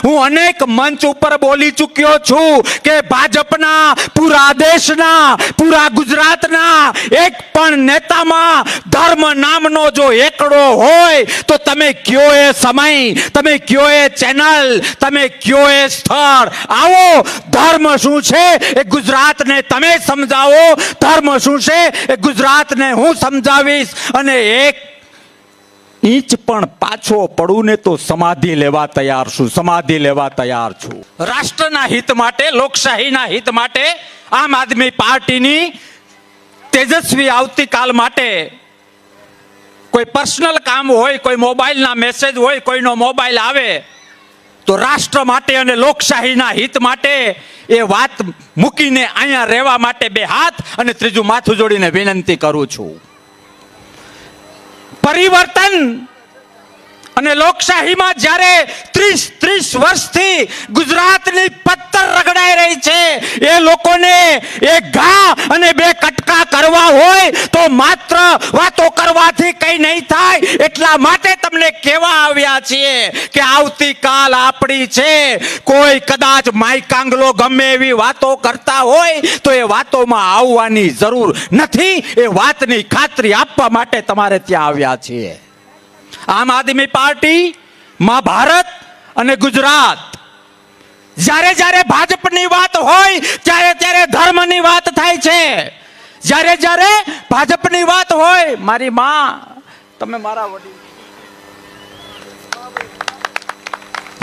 હું અનેક મંચ ઉપર બોલી ચૂક્યો છું કે ભાજપના પૂરા દેશના, પૂરા ગુજરાતના એક પણ નેતામાં ધર્મ નામનો જો એકડો હોય તો તમે કયો એ સમય, તમે કયો એ ચેનલ, તમે કયો એ સ્થળ, આવો ધર્મ શું છે એ ગુજરાતને તમે સમજાવો, ધર્મ શું છે એ ગુજરાતને હું સમજાવીશ, અને એક ઇંચ પણ પાછો પડું ને તો સમાધિ લેવા તૈયાર છું, સમાધિ લેવા તૈયાર છું. રાષ્ટ્રના હિત માટે, લોકશાહીના હિત માટે, આમ આદમી પાર્ટીની તેજસ્વી આવતીકાલ માટે કોઈ પર્સનલ કામ હોય, કોઈ મોબાઈલના મેસેજ હોય, કોઈનો મોબાઈલ આવે તો રાષ્ટ્ર માટે અને લોકશાહીના હિત માટે એ વાત મૂકીને અહીંયા રહેવા માટે બે હાથ અને ત્રીજું માથું જોડીને વિનંતી કરું છું. પરિવર્તન અને લોકશાહીમાં જ્યારે 30 વર્ષથી ગુજરાતની પત્તર રગડાઈ રહી છે, એ લોકોને એક ઘા અને બે કટકા કરવા હોય તો માત્ર વાતો કરવાથી કઈ નહીં થાય. એટલા માટે તમને કહેવા આવ્યા છીએ કે આવતીકાલ આપણી છે. કોઈ કદાચ માઈકાંગલો ગમે એવી વાતો કરતા હોય તો એ વાતોમાં આવવાની જરૂર નથી. એ વાતની ખાતરી આપવા માટે તમારે ત્યાં આવ્યા છીએ. આમ આદમી પાર્ટી, માં ભારત અને ગુજરાત, જ્યારે જ્યારે ભાજપની વાત હોય ત્યારે ત્યારે ધર્મની વાત થાય છે. જ્યારે જ્યારે ભાજપની વાત હોય, મારી માં, તમે મારા વડીલ,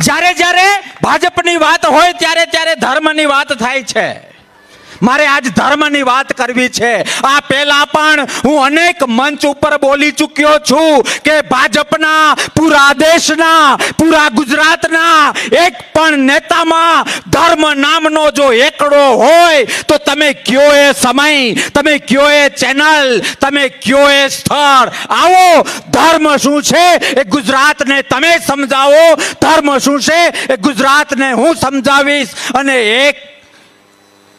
જ્યારે જ્યારે ભાજપની વાત હોય ત્યારે ત્યારે ધર્મની વાત થાય છે. મારે આજ ધર્મની વાત કરવી છે. આ પહેલા પણ હું અનેક મંચ ઉપર બોલી ચૂક્યો છું કે ભાજપના પૂરા દેશના, પૂરા ગુજરાતના એક પણ નેતામાં ધર્મ નામનો જો એકડો હોય તો તમે કયો એ સમય, તમે કયો એ ચેનલ, તમે કયો એ સ્થળ, આવો ધર્મ શું છે એ ગુજરાતને તમે સમજાવો, ધર્મ શું છે એ ગુજરાતને હું સમજાવીશ. અને એક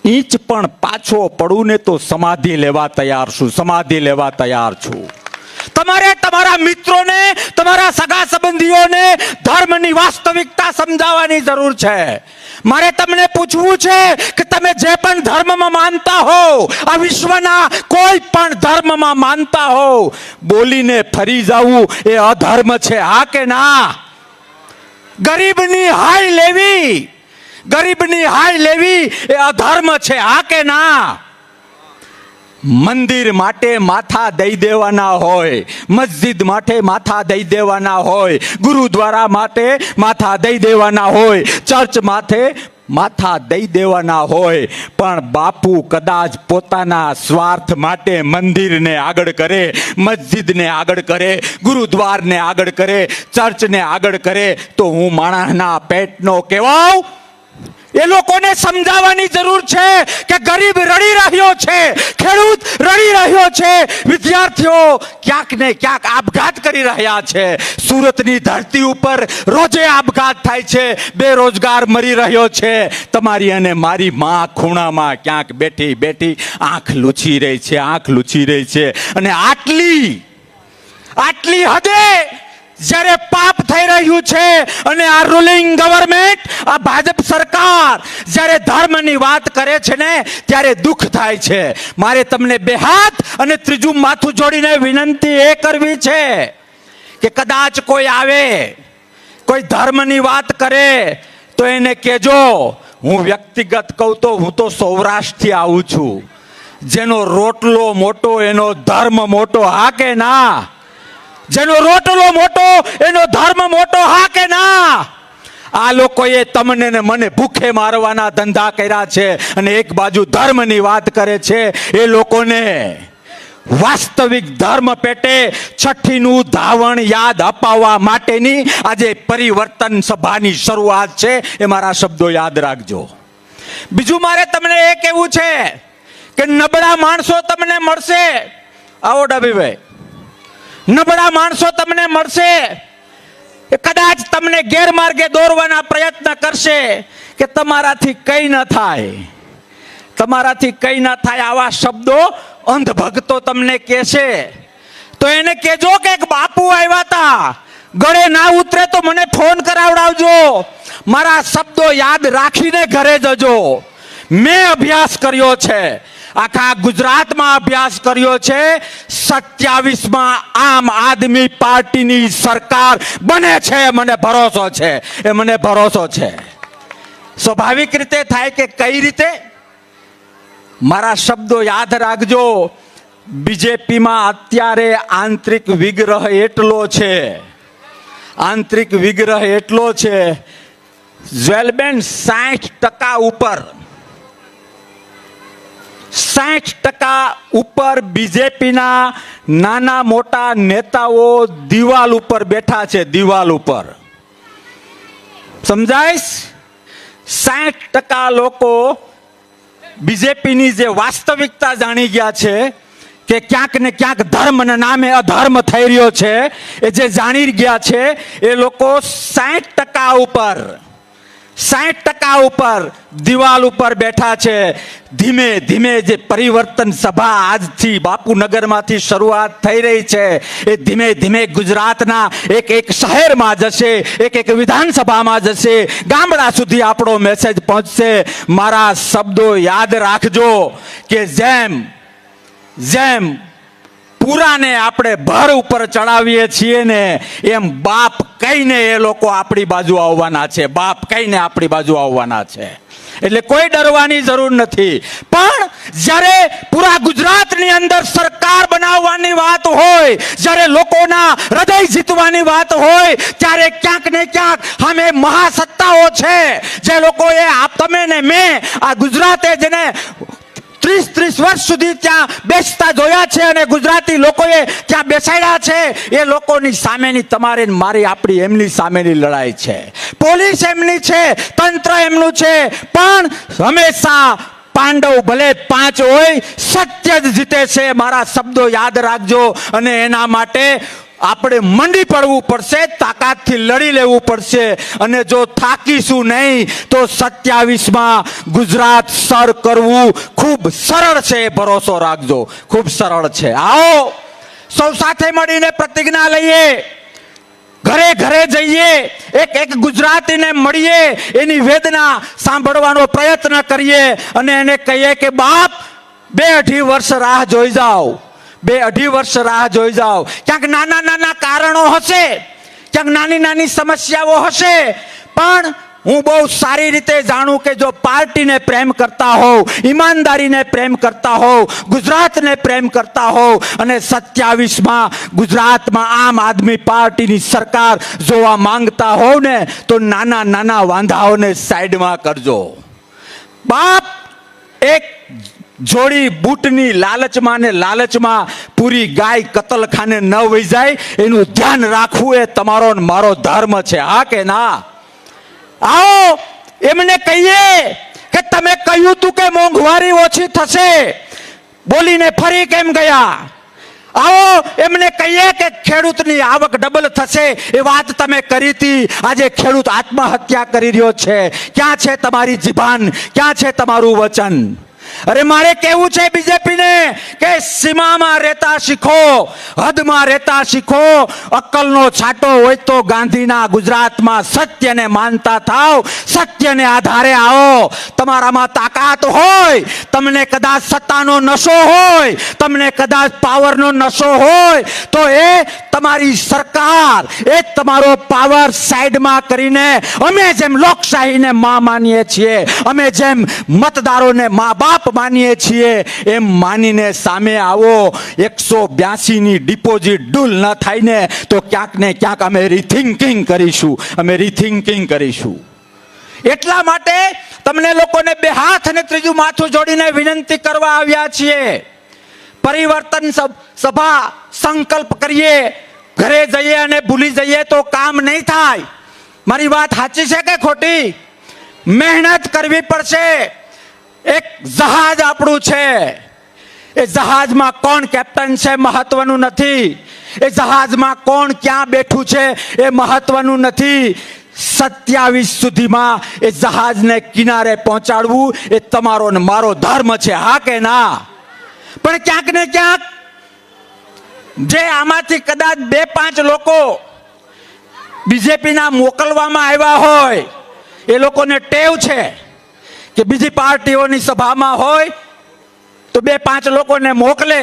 ઇંચ પણ પાછો પડું ને તો સમાધિ લેવા તૈયાર છું, સમાધિ લેવા તૈયાર છું. તમારે તમારા મિત્રોને, તમારા સગા સંબંધીઓને ધર્મની વાસ્તવિકતા સમજાવવાની જરૂર છે. મારે તમને પૂછવું છે કે તમે જે પણ ધર્મમાં માનતા હો, આ વિશ્વના કોઈ પણ ધર્મમાં માનતા હો, બોલીને ફરી જવું એ અધર્મ છે, હા કે ના? ગરીબની હાય લેવી, ગરીબની હાય લેવી એ અધર્મ છે, હા કે ના? મંદિર માટે માથા દઈ દેવાના હોય, મસ્જિદ માટે માથા દઈ દેવાના હોય, ગુરુદ્વારા માટે માથા દઈ દેવાના હોય, ચર્ચ માથે માથા દઈ દેવાના હોય, પણ બાપુ કદાચ પોતાના સ્વાર્થ માટે મંદિરને આગળ કરે, મસ્જિદને આગળ કરે, ગુરુદ્વારને આગળ કરે, ચર્ચને આગળ કરે તો હું માણસના પેટનો કહેવાઉં? એ લોકોને સમજાવવાની જરૂર છે કે ગરીબ રડી રહ્યો છે, ખેડૂત રડી રહ્યો છે, વિદ્યાર્થીઓ ક્યાંક ને ક્યાંક આપઘાત કરી રહ્યા છે, સુરતની ધરતી ઉપર રોજે આપઘાત થાય છે, બેરોજગાર મરી રહ્યો છે. તમારી અને મારી માં ખૂણામાં ક્યાંક બેઠી બેઠી આંખ લૂછી રહી છે, આંખ લૂછી રહી છે. અને આટલી હદે જ્યારે પાપ થઈ રહ્યું છે અને આ રૂલિંગ ગવર્નમેન્ટ, આ ભાજપ સરકાર જ્યારે ધર્મની વાત કરે છે ને ત્યારે દુઃખ થાય છે. મારે તમને બે હાથ અને ત્રીજું માથું જોડીને વિનંતી એ કરવી છે કે કદાચ કોઈ આવે, કોઈ ધર્મની વાત કરે તો એને કહેજો, હું વ્યક્તિગત કહું તો હું તો સૌરાષ્ટ્રથી આવું છું, જેનો રોટલો મોટો એનો ધર્મ મોટો, હા કે ના? જેનો રોટલો મોટો એનો ધર્મ મોટો, હા કે ના? આ લોકોએ તમને ને મને ભૂખે મારવાના ધંધા કર્યા છે અને એક બાજુ ધર્મની વાત કરે છે. એ લોકોને વાસ્તવિક ધર્મ પેટે છઠ્ઠીનું ધાવણ યાદ અપાવવા માટેની આજે પરિવર્તન સભાની શરૂઆત છે. એ મારા શબ્દો યાદ રાખજો. બીજું મારે તમને એ કહેવું છે કે નબળા માણસો તમને મળશે. આવો ડાભીભાઈ, નબળા માણસો તમને મળશે, કદાચ તમને ગેરમાર્ગે દોરવાના પ્રયત્ન કરશે કે તમારાથી કઈ ન થાય, તમારાથી કઈ ન થાય, આવા શબ્દો અંધ ભક્તો તમને કહેશે. તો એને કહેજો કે એક બાપુ આવ્યા હતા, ગળે ના ઉતરે તો મને ફોન કરાવડાવજો, મારા શબ્દો યાદ રાખીને ઘરે જજો. મેં અભ્યાસ કર્યો છે, આખા ગુજરાતમાં અભ્યાસ કર્યો છે. 27માં આમ આદમી પાર્ટીની સરકાર બને છે, મને ભરોસો છે, એ મને ભરોસો છે. સ્વાભાવિક રીતે થાય કે કઈ રીતે? મારા શબ્દો યાદ રાખજો. બીજેપીમાં અત્યારે આંતરિક વિગ્રહ એટલો છે, આંતરિક વિગ્રહ એટલો છે. જ્વેલબેન 60% ઉપર 60% ઉપર બીજેપીના નાના મોટા નેતાઓ દિવાલ ઉપર બેઠા છે, દિવાલ ઉપર. સમજાઈશ? 60% લોકો બીજેપીની જે વાસ્તવિકતા જાણી ગયા છે કે ક્યાંક ને ક્યાંક ધર્મના નામે અધર્મ થઈ રહ્યો છે, એ જે જાણી ગયા છે એ લોકો 60% ઉપર 60% ઉપર દિવાલ ઉપર બેઠા છે. ધીમે ધીમે જે પરિવર્તન સભા આજથી બાપુનગરમાંથી શરૂઆત થઈ રહી છે, એ ધીમે ધીમે ગુજરાતના એક એક શહેરમાં જશે, એક એક વિધાનસભામાં જશે, ગામડા સુધી આપણો મેસેજ પહોંચશે. મારા શબ્દો યાદ રાખજો કે જેમ જેમ પૂરાને આપણે ભર ઉપર ચડાવીએ છીએ ને, એમ બાપ કહીને એ લોકો આપણી બાજુ આવવાના છે, બાપ કહીને આપણી બાજુ આવવાના છે. એટલે કોઈ ડરવાની જરૂર નથી. પણ જ્યારે પૂરા ગુજરાતની અંદર સરકાર બનાવવાની વાત હોય, જ્યારે લોકોના હૃદય જીતવાની વાત હોય, ત્યારે ક્યાંક ને ક્યાંક સામે મહાસત્તાઓ છે, જે લોકોએ તમે ને મેં આ ગુજરાતે જેને 30 વર્ષ સુધી ત્યાં બેસતા જોયા છે અને ગુજરાતી લોકોએ ત્યાં બેસાડ્યા છે, એ લોકોની સામેની તમારે મારી આપણી એમની સામેની લડાઈ છે. પોલીસ એમની છે, તંત્ર એમનું છે, પણ હંમેશા પાંડવ ભલે 5 હોય, સત્ય જ જીતે છે. મારા શબ્દો યાદ રાખજો. અને એના માટે આપણે મંડી પડવું પડશે, તાકાતથી લડી લેવું પડશે. અને જો થાકીશું નહીં તો 27માં ગુજરાત સર કરવું ખૂબ સરળ છે, ભરોસો રાખજો, ખૂબ સરળ છે. આવો સૌ સાથે મળીને પ્રતિજ્ઞા લઈએ, ઘરે ઘરે જઈએ, એક એક ગુજરાતીને મળીએ, એની વેદના સાંભળવાનો પ્રયત્ન કરીએ અને એને કહીએ કે બાપ 2-2.5 વર્ષ રાહ જોઈ જાઓ, 2-2.5 વર્ષ રાહ જોઈ જાઓ. ક્યાંક નાના નાના કારણો હશે, ક્યાંક નાની નાની સમસ્યાઓ હશે, પણ હું બહુ સારી રીતે જાણું કે જો પાર્ટીને પ્રેમ કરતા હોવ, ઈમાનદારીને પ્રેમ કરતા હોવ, ગુજરાતને પ્રેમ કરતા હોવ અને 27માં ગુજરાતમાં આમ આદમી પાર્ટીની સરકાર જોવા માંગતા હોવ ને, તો નાના નાના વાંધાઓને સાઈડમાં કરજો. બાપ એક જોડી બૂટની લાલચમાં ને લાલચમાં પૂરી ગાય કતલખાને ન વહી જાય, એનું ધ્યાન રાખવું એ તમારો ને મારો ધર્મ છે. હા કે ના? આવો એમને કહીએ કે તમે કહ્યું તું કે મોંઘવારી ઓછી થશે, બોલીને ફરી કેમ ગયા? આવો એમને કહીએ કે ખેડૂતની આવક ડબલ થશે, એ વાત તમે કરી હતી, આજે ખેડૂત આત્મહત્યા કરી રહ્યો છે. ક્યાં છે તમારી જીભાન? ક્યાં છે તમારું વચન? અરે મારે કેવું છે બીજેપીને કે સીમામાં રહેતા શીખો, હદમાં રહેતા શીખો. અક્કલનો છાંટો હોય તો ગાંધીના ગુજરાતમાં સત્યને માનતા થાવ, સત્યને આધારે આવો. તમારામાં તાકાત હોય, તમને કદાચ સત્તાનો નશો હોય, તમને કદાચ પાવરનો નશો હોય, તો એ તમારી સરકાર, એ તમારો પાવર સાઈડમાં કરીને અમે જેમ લોકશાહીને માં માનીએ છીએ, અમે જેમ મતદારોને મા બાપ માનીએ છીએ, એમ માનીને સામે આવો. 182ની ડિપોઝિટ ડૂલ ન થાય ને તો ક્યાંક ને ક્યાંક અમે રીથિંકિંગ કરીશું, અમે રીથિંકિંગ કરીશું. એટલા માટે તમને લોકોને 2 હાથ અને 3જું માથું જોડીને વિનંતી કરવા આવ્યા છીએ. પરિવર્તન સભા સંકલ્પ કરીએ, ઘરે જઈએ અને ભૂલી જઈએ તો કામ નહીં થાય. મારી વાત સાચી છે કે ખોટી? મહેનત કરવી પડશે. એક જહાજ આપણું છે, એ જહાજમાં કોણ કેપ્ટન છે મહત્વનું નથી, એ જહાજમાં કોણ ક્યાં બેઠું છે એ મહત્વનું નથી. 27 સુધીમાં એ જહાજને કિનારે પહોંચાડવું એ તમારો ને મારો ધર્મ છે. હા કે ના? પણ ક્યાંક ને ક્યાંક જે આમાંથી કદાચ 2-5 લોકો બીજેપીના મોકલવામાં આવ્યા હોય એ લોકોને ટેવ છે કે બીજી પાર્ટીઓની સભામાં હોય તો 2-5 લોકોને મોકલે.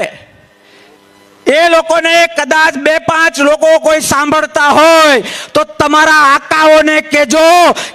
એ લોકોને કદાચ 2-5 લોકો કોઈ સાંભળતા હોય તો તમારા આકાઓને કહેજો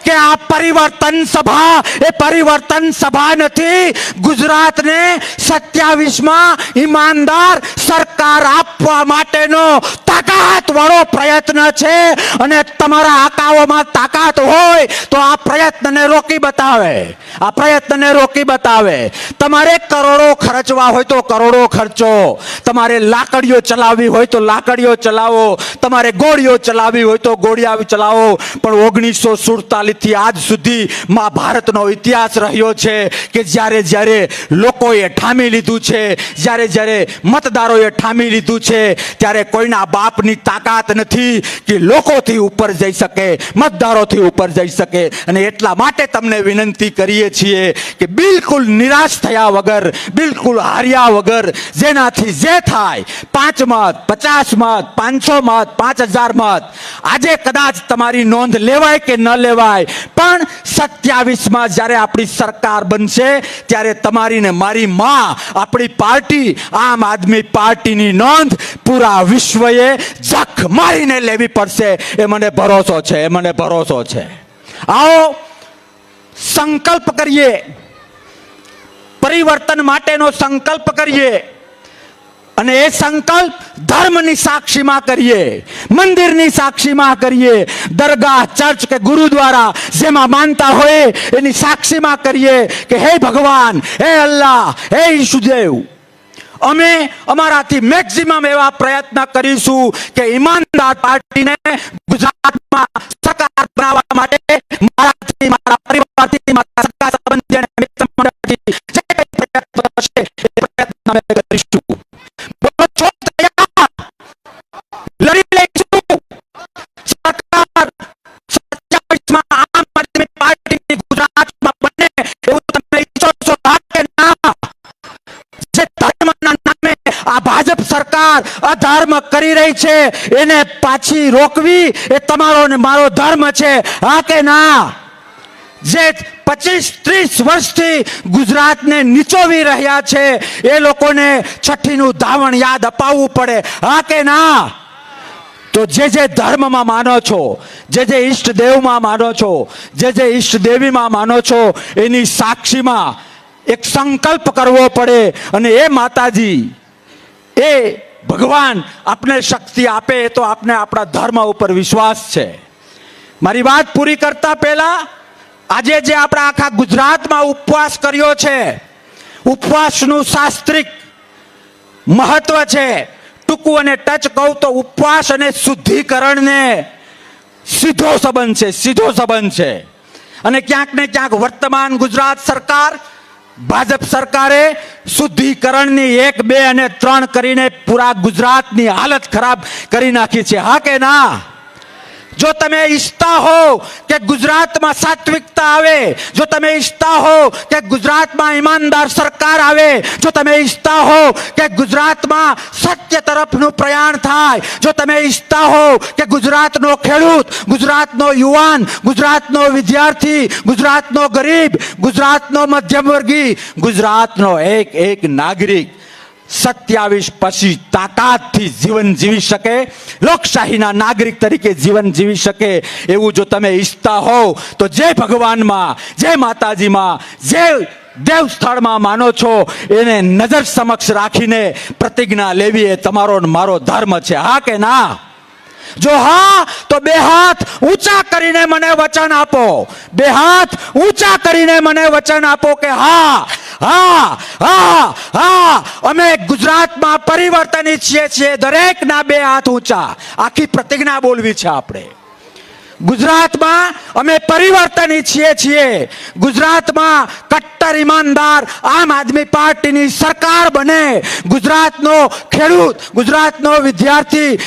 કે આ પરિવર્તન સભા એ પરિવર્તન સભા નથી. ગુજરાતને 27માં ઈમાનદાર સરકાર આપવા માટેનો તાકાતવાળો પ્રયત્ન છે. અને તમારા આકાઓમાં તાકાત હોય તો આ પ્રયત્નને રોકી બતાવે, આ પ્રયત્નને રોકી બતાવે. તમારે કરોડો ખર્ચવા હોય તો કરોડો ખર્ચો, તમારે લાકડીઓ ચલાવવી હોય તો લાકડીઓ ચલાવો, તમારે ગોળીઓ ચલાવવી હોય તો ગોળીઓ ચલાવો. પણ 1947 થી આજ સુધી ભારતનો ઇતિહાસ રહ્યો છે કે જ્યારે જ્યારે લોકોએ ઠામી લીધું છે, જ્યારે જ્યારે મતદારોએ ઠામી લીધું છે, ત્યારે કોઈના બાપની તાકાત નથી કે લોકોથી ઉપર જઈ શકે, મતદારોથી ઉપર જઈ શકે. અને એટલા માટે તમને વિનંતી કરીએ છીએ કે બિલકુલ નિરાશ થયા વગર, બિલકુલ હાર્યા વગર, જેનાથી જે થાય 5 મત, 50 મત, 500 મત, 5000 મત, આજે કદાચ તમારી નોંધ લેવાય કે ન લેવાય, પણ 27માં જ્યારે આપણી સરકાર બનશે ત્યારે તમારી ને મારી માં, આપણી પાર્ટી આમ આદમી પાર્ટીની નોંધ પૂરા વિશ્વએ જખ મારીને લેવી પડશે. એ મને ભરોસો છે, એ મને ભરોસો છે. આવો સંકલ્પ કરીએ, પરિવર્તન માટેનો સંકલ્પ કરીએ. અને એ સંકલ્પ ધર્મની સાક્ષીમાં કરીએ, મંદિરની સાક્ષીમાં કરીએ, દરગાહ, ચર્ચ કે ગુરુદ્વારા જેમાં માનતા હોય એની સાક્ષીમાં કરીએ કે હે ભગવાન, હે અલ્લાહ, હે ઈશુદેવ, અમે અમારાથી મેક્સિમમ એવા પ્રયત્ન કરીશું કે ઈમાનદાર પાર્ટીને ગુજરાતમાં સરકાર બનાવવા માટે મારાથી, મારા પરિવારથી, મારા સરકાર સંબંધી અને મિત્ર મંડળથી જે કંઈ પ્રયત્ન થશે એ પ્રયત્ન અમે કરીશું. લડી લઈશું. સરકાર 27માં આમ આદમી પાર્ટીની ગુજરાતમાં બને એવું તમે ઈચ્છો છો કે ના? જે ધર્મના નામે આ ભાજપ સરકાર અધર્મ કરી રહી છે એને પાછી રોકવી એ તમારો ને મારો ધર્મ છે, હા કે ના? જે 25-30 વર્ષથી ગુજરાતને નીચોવી રહ્યા છે એ લોકોને છઠ્ઠીનું ધાવણ યાદ અપાવવું પડે, હા કે ના? તો જે જે ધર્મમાં માનો છો, જે જે ઈષ્ટદેવમાં માનો છો, જે જે ઈષ્ટદેવીમાં માનો છો, એની સાક્ષીમાં એક સંકલ્પ કરવો પડે. અને એ માતાજી, એ ભગવાન આપને શક્તિ આપે તો આપને આપણા ધર્મ ઉપર વિશ્વાસ છે. મારી વાત પૂરી કરતા પહેલા આજે જે આપણા આખા ગુજરાતમાં ઉપવાસ કર્યો છે, ઉપવાસનું શાસ્ત્રિક મહત્વ છે. ટૂંકું અને ટચ કહું તો ઉપવાસ અને શુદ્ધિકરણને સીધો સંબંધ છે, સીધો સંબંધ છે. અને ક્યાંક ને ક્યાંક વર્તમાન ગુજરાત સરકાર, ભાજપ સરકારે શુદ્ધિકરણની 1, 2 અને 3 કરીને પૂરા ગુજરાતની હાલત ખરાબ કરી નાખી છે, હા કે ના? જો તમે ઈચ્છતા હો કે ગુજરાતમાં સાત્વિકતા આવે, જો તમે ઈચ્છતા હો કે ગુજરાતમાં ઈમાનદાર સરકાર આવે, જો તમે ઈચ્છતા હો કે ગુજરાતમાં સત્ય તરફનું પ્રયાણ થાય, જો તમે ઈચ્છતા હો કે ગુજરાતનો ખેડૂત, ગુજરાતનો યુવાન, ગુજરાતનો વિદ્યાર્થી, ગુજરાતનો ગરીબ, ગુજરાતનો મધ્યમવર્ગી, ગુજરાતનો એક નાગરિક 27 પછી તાકાતથી જીવન જીવી શકે, લોકશાહીના નાગરિક તરીકે જીવન જીવી શકે, એવું જો તમે ઈચ્છતા હોવ તો જે ભગવાનમાં, જે માતાજીમાં, જે દેવ સ્થળમાં માનો છો એને નજર સમક્ષ રાખીને પ્રતિજ્ઞા લેવી એ તમારો મારો ધર્મ છે, હા કે ના? જો હા તો 2 હાથ ઊંચા કરીને મને વચન આપો, 2 હાથ ઊંચા કરીને મને વચન આપો કે હા, હા, હા, હા, અમે ગુજરાતમાં પરિવર્તન ઈચ્છીએ છીએ. દરેકના 2 હાથ ઊંચા. આખી પ્રતિજ્ઞા બોલવી છે આપણે. ગુજરાતમાં અમે પરિવર્તન ઈચ્છીએ છીએ. ગુજરાતમાં કટ્ટર કટ્ટર ઈમાનદાર આમ આદમી પાર્ટીની સરકાર બને, ગુજરાતનો ખેડૂત, ગુજરાતનો વિદ્યાર્થી,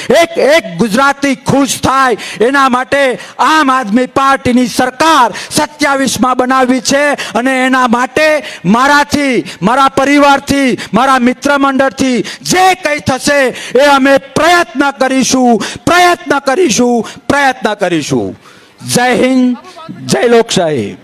એક ગુજરાતી ખુશ થાય, એના માટે આમ આદમી પાર્ટીની સરકાર 27માં બનાવવી છે. અને એના માટે મારાથી, મારા પરિવારથી, મારા મિત્ર મંડળથી જે કંઈ થશે એ અમે પ્રયત્ન કરીશું. જય હિન્દ, જય લોકશાહી.